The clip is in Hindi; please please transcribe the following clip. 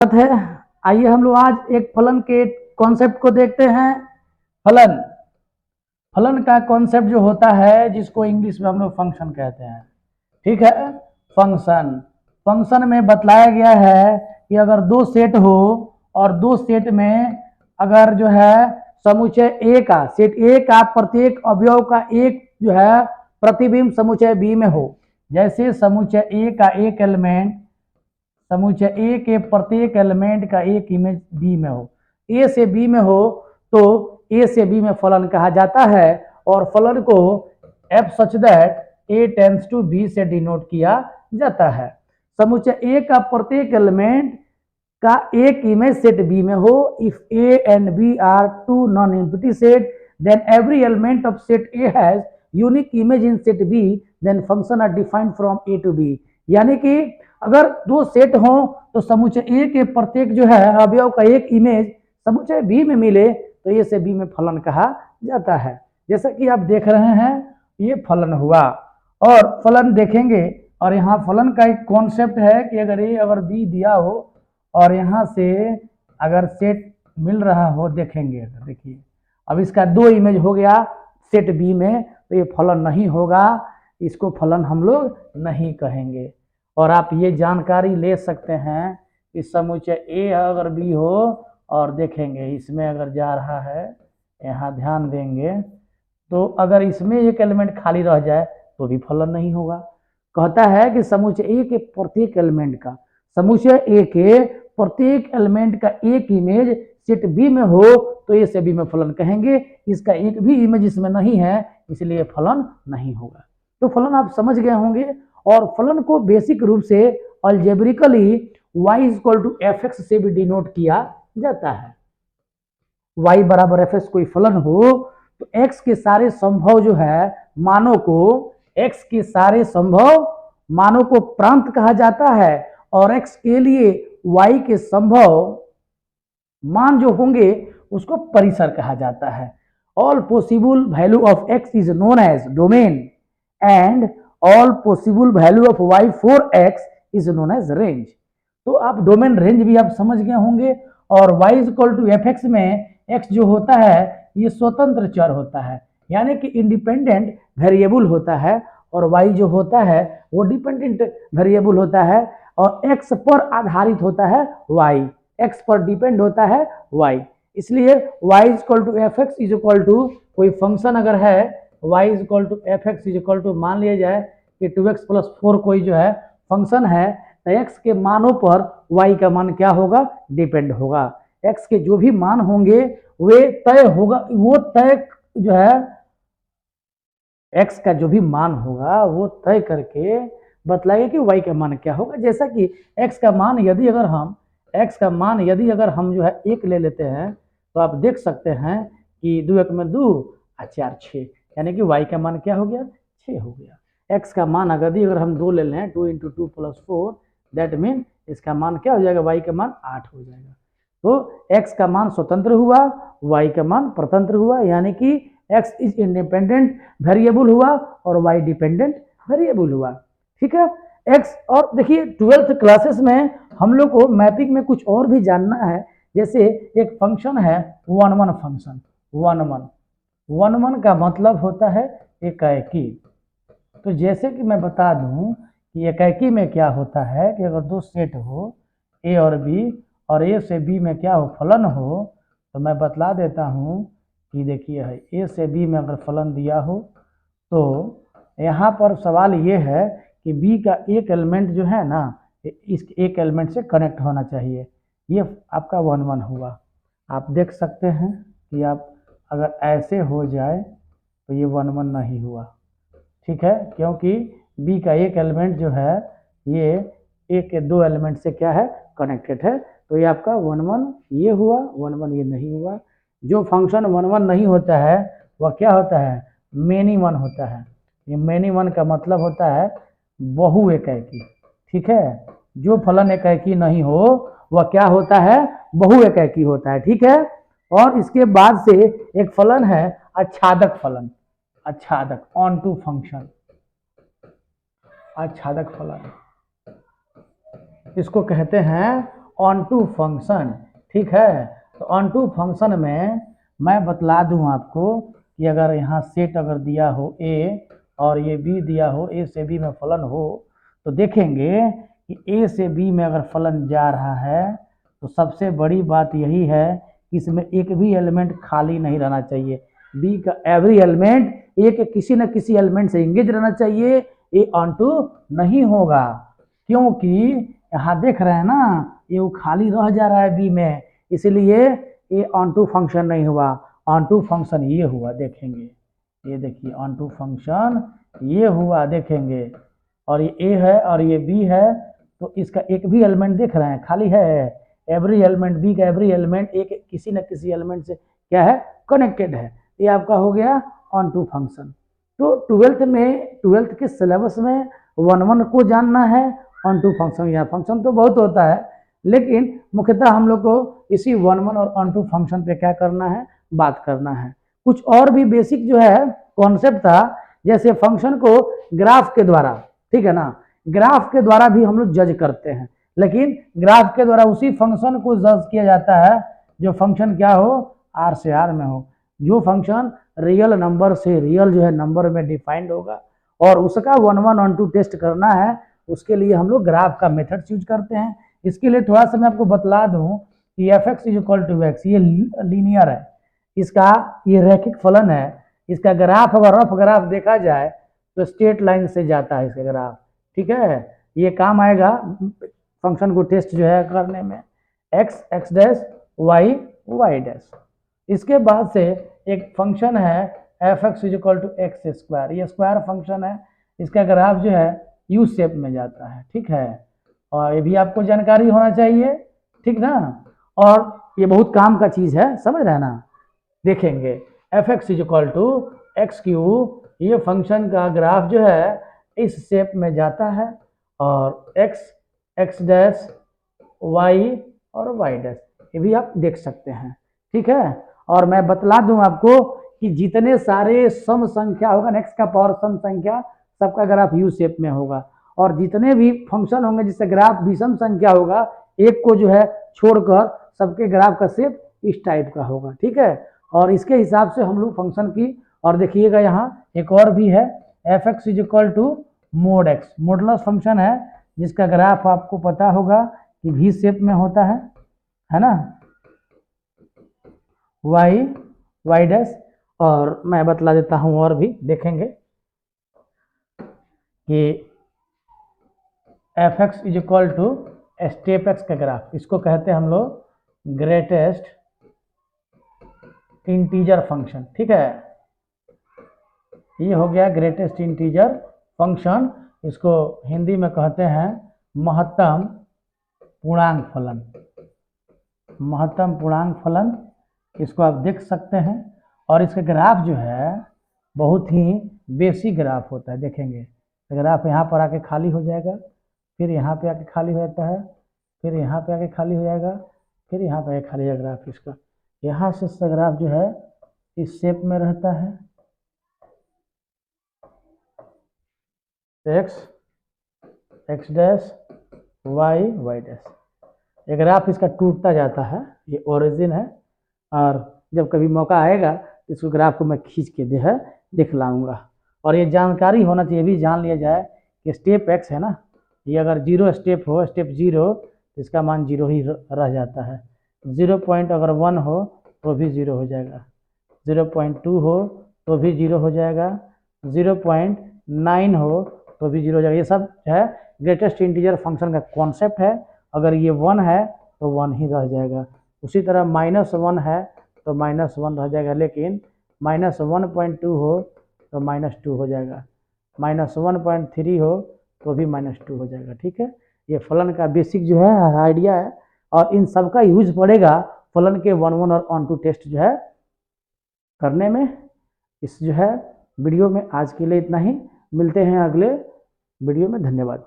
है। आइए हम लोग आज एक फलन के कॉन्सेप्ट को देखते हैं। फलन फलन का कॉन्सेप्ट जो होता है जिसको इंग्लिश में हम लोग फंक्शन कहते हैं। ठीक है, फंक्शन फंक्शन में बतलाया गया है कि अगर दो सेट हो और दो सेट में अगर जो है समुच्चय ए का सेट ए का प्रत्येक अवयव का एक जो है प्रतिबिंब समुच्चय बी में हो। जैसे समुच्चय ए का एक एलिमेंट समुच्चय ए के प्रत्येक एलिमेंट का एक इमेज बी में हो, ए से बी में हो तो ए से बी में फलन कहा जाता है। और फलन को f such that A tends to B से डिनोट किया जाता है। समुच्चय ए का प्रत्येक एलिमेंट का एक इमेज सेट बी में हो। If A and B are two non empty set then every element of set A has unique image in set B then function are defined from A to B. यानी कि अगर दो सेट हो तो समुच्चय ए के प्रत्येक जो है अवयव का एक इमेज समुच्चय बी में मिले तो ए से बी में फलन कहा जाता है। जैसा कि आप देख रहे हैं ये फलन हुआ और फलन देखेंगे और यहाँ फलन का एक कॉन्सेप्ट है कि अगर ए अगर बी दिया हो और यहाँ से अगर सेट मिल रहा हो, देखेंगे देखिए अब इसका दो इमेज हो गया सेट बी में तो ये फलन नहीं होगा, इसको फलन हम लोग नहीं कहेंगे। और आप ये जानकारी ले सकते हैं कि समुच्चय ए अगर बी हो और देखेंगे इसमें अगर जा रहा है, यहाँ ध्यान देंगे तो अगर इसमें एक एलिमेंट खाली रह जाए तो भी फलन नहीं होगा। कहता है कि समुच्चय ए के प्रत्येक एलिमेंट का समुच्चय ए के प्रत्येक एलिमेंट का एक इमेज सेट बी में हो तो ए से बी में फलन कहेंगे। इसका एक भी इमेज इसमें नहीं है इसलिए फलन नहीं होगा। तो फलन आप समझ गए होंगे और फलन को बेसिक रूप से algebraically y equal to f x से भी डिनोट किया जाता है। y बराबर एफ एक्स कोई फलन हो तो x के सारे संभव जो है मानों को x के सारे संभव मानों को प्रांत कहा जाता है और x के लिए y के संभव मान जो होंगे उसको परिसर कहा जाता है। All possible value of x is known as domain and all possible value of y for x is known as range. तो आप डोमेन रेंज भी आप समझ गए होंगे और y equal to f x में x जो होता है ये स्वतंत्र चर होता है यानी कि इंडिपेंडेंट वेरिएबल होता है और y जो होता है वो डिपेंडेंट वेरिएबल होता है और x पर आधारित होता है y, x पर डिपेंड होता है y। इसलिए y equal to f x is equal to कोई फंक्शन अगर है y equal to f x is equal to मान लिया जाए कि 2x प्लस 4 कोई जो है फंक्शन है तो x के मानों पर y का मान क्या होगा, डिपेंड होगा। x के जो भी मान होंगे वे तय होगा, वो तय जो है x का जो भी मान होगा वो तय करके बतलाएगा कि y का मान क्या होगा। जैसा कि x का मान यदि अगर हम जो है एक ले लेते हैं तो आप देख सकते हैं कि 2 1 में 2 और 4 6 यानी कि y का मान क्या हो गया, 6 हो गया। x का मान अगर हम 2 ले लें 2 × 2 + 4 दैट मीन इसका मान क्या हो जाएगा, y का मान 8 हो जाएगा। तो x का मान स्वतंत्र हुआ, y का मान स्वतंत्र हुआ यानी कि x इज इंडिपेंडेंट वेरिएबल हुआ और y डिपेंडेंट वेरिएबल हुआ। ठीक है x। और देखिए 12th क्लासेस में हम लोग को मैपिंग में कुछ और भी जानना है। जैसे एक फंक्शन है 1 1 फंक्शन, 1 1 का मतलब होता है एकाकी। तो जैसे कि मैं बता दूं कि एकाकी में क्या होता है कि अगर दो सेट हो ए और बी और ए से बी में क्या हो फलन हो तो मैं बतला देता हूं कि देखिए है ए से बी में अगर फलन दिया हो तो यहाँ पर सवाल ये है कि बी का एक एलिमेंट जो है ना इस एक एलिमेंट से कनेक्ट होना चाहिए। ये आपका 1 1 हुआ। आप देख सकते हैं कि आप अगर ऐसे हो जाए तो ये 1 1 नहीं हुआ। ठीक है, क्योंकि बी का एक एलिमेंट जो है ये ए के दो एलिमेंट से क्या है, कनेक्टेड है। तो ये आपका 1 1 ये हुआ, 1 1 ये नहीं हुआ। जो फंक्शन 1 1 नहीं होता है वह क्या होता है, मेनी वन होता है। ये मेनी वन का मतलब होता है बहु एकाकी। ठीक है, जो फलन एकाकी नहीं हो वह क्या होता है, बहु एकाकी होता है। ठीक है, और इसके बाद से एक फलन है आच्छादक फलन, आच्छादक ऑन टू फंक्शन, आच्छादक फलन इसको कहते हैं ऑन टू फंक्शन, ठीक है। तो ऑन टू फंक्शन में मैं बतला दूं आपको कि अगर यहाँ सेट अगर दिया हो ए और ये बी दिया हो, ए से बी में फलन हो, तो देखेंगे कि ए से बी में अगर फलन जा रहा है तो सबसे बड़ी बात यही है कि इसमें एक भी एलिमेंट खाली नहीं रहना चाहिए। बी का एवरी एलिमेंट ए के किसी न किसी एलिमेंट से इंगेज रहना चाहिए, ए ऑन टू नहीं होगा, क्योंकि यहाँ देख रहे हैं ना ये वो खाली रह जा रहा है बी में, इसलिए ये ऑन टू फंक्शन नहीं हुआ। ऑन टू फंक्शन ये हुआ, देखेंगे, ये देखिए ऑन टू फंक्शन ये हुआ, देखेंगे। और ये ए है और ये बी है, तो इसका एक भी एलिमेंट देख रहे हैं खाली है। एवरी एलिमेंट, बी का एवरी एलिमेंट एक किसी न किसी एलिमेंट से क्या है, कनेक्टेड है। ये आपका हो गया ऑन टू फंक्शन। तो ट्वेल्थ के सिलेबस में 1-1 को जानना है, ऑन टू फंक्शन। या फंक्शन तो बहुत होता है, लेकिन मुख्यतः हम लोग को इसी 1-1 और ऑन टू फंक्शन पे क्या करना है, बात करना है। कुछ और भी बेसिक जो है कॉन्सेप्ट था, जैसे फंक्शन को ग्राफ के द्वारा, ठीक है ना, ग्राफ के द्वारा भी हम लोग जज करते हैं, लेकिन ग्राफ के द्वारा उसी फंक्शन को जज किया जाता है जो फंक्शन क्या हो, आर से आर में हो, जो फंक्शन रियल नंबर से रियल जो है नंबर में डिफाइंड होगा, और उसका 1-1 ऑन टू टेस्ट करना है, उसके लिए हम लोग ग्राफ का मेथड यूज करते हैं। इसके लिए थोड़ा सा मैं आपको बतला दूं कि f x is equal to x, ये लीनियर है, इसका ये रैखिक फलन है। इसका ग्राफ अगर रफ ग्राफ देखा जाए तो स्ट्रेट लाइन से जाता है इसका ग्राफ, ठीक है। ये काम आएगा फंक्शन को टेस्ट जो है करने में, x x dash y y dash. इसके बाद से एक फंक्शन है f x is equal to x square, ये स्क्वायर फंक्शन है, इसका ग्राफ जो है यू शेप में जाता है, ठीक है। और ये भी आपको जानकारी होना चाहिए, ठीक ना। और ये बहुत काम का चीज़ है, समझ रहे हैं ना। देखेंगे f x is equal to x cube, ये फंक्शन का ग्राफ जो है इस शेप में जाता है, और एक्स एक्स डैश वाई और वाई डैश, ये भी आप देख सकते हैं, ठीक है। और मैं बतला दूं आपको कि जितने सारे सम संख्या होगा, एक्स का पावर सम संख्या, सबका ग्राफ यू शेप में होगा, और जितने भी फंक्शन होंगे जिससे ग्राफ विषम संख्या होगा, एक को जो है छोड़कर सबके ग्राफ का शेप इस टाइप का होगा, ठीक है। और इसके हिसाब से हम लोग फंक्शन की, और देखिएगा यहाँ एक और भी है, f x is equal to mod x, modulus function है, जिसका ग्राफ आपको पता होगा कि वी शेप में होता है ना, वाई वाई डैश। और मैं बतला देता हूँ और भी, देखेंगे कि f x is equal to step x का ग्राफ, इसको कहते हैं हम लोग ग्रेटेस्ट इंटीजर फंक्शन, ठीक है। ये हो गया ग्रेटेस्ट इंटीजर फंक्शन, इसको हिंदी में कहते हैं महत्तम पूर्णांक फलन, महत्तम पूर्णांक फलन, इसको आप देख सकते हैं। और इसका ग्राफ जो है बहुत ही बेसिक ग्राफ होता है, देखेंगे ग्राफ यहाँ पर आके खाली हो जाएगा, फिर यहाँ पे आके खाली हो जाता है, फिर यहाँ पे आके खाली हो जाएगा, फिर यहाँ पे आके खाली हो ग्राफ इसका, यहाँ से ग्राफ जो है इस शेप में रहता है, x x dash y y dash. ये ग्राफ इसका टूटता जाता है, ये ओरिजिन है, और जब कभी मौका आएगा तो इस ग्राफ को मैं खींच के जो है दिखलाऊंगा। और ये जानकारी होना चाहिए, भी जान लिया जाए कि स्टेप एक्स है ना, ये अगर 0 स्टेप हो, स्टेप 0, तो इसका मान 0 ही रह जाता है। 0 अगर 1 हो तो भी 0 हो जाएगा, 0.2 हो तो भी 0 हो जाएगा, 0.9 हो तो भी 0 हो जाएगा। ये सब है ग्रेटेस्ट इंटीजर फंक्शन का कॉन्सेप्ट है। अगर ये 1 है तो 1 ही रह जाएगा, उसी तरह -1 है तो -1 रह जाएगा, लेकिन -1.2 हो तो -2 हो जाएगा, -1.3 हो तो भी -2 हो जाएगा, ठीक है। ये फलन का बेसिक जो है आइडिया है, और इन सब का यूज पड़ेगा फलन के 1-1 और ऑन टू टेस्ट जो है करने में। इस जो है वीडियो में आज के लिए इतना ही, मिलते हैं अगले वीडियो में, धन्यवाद।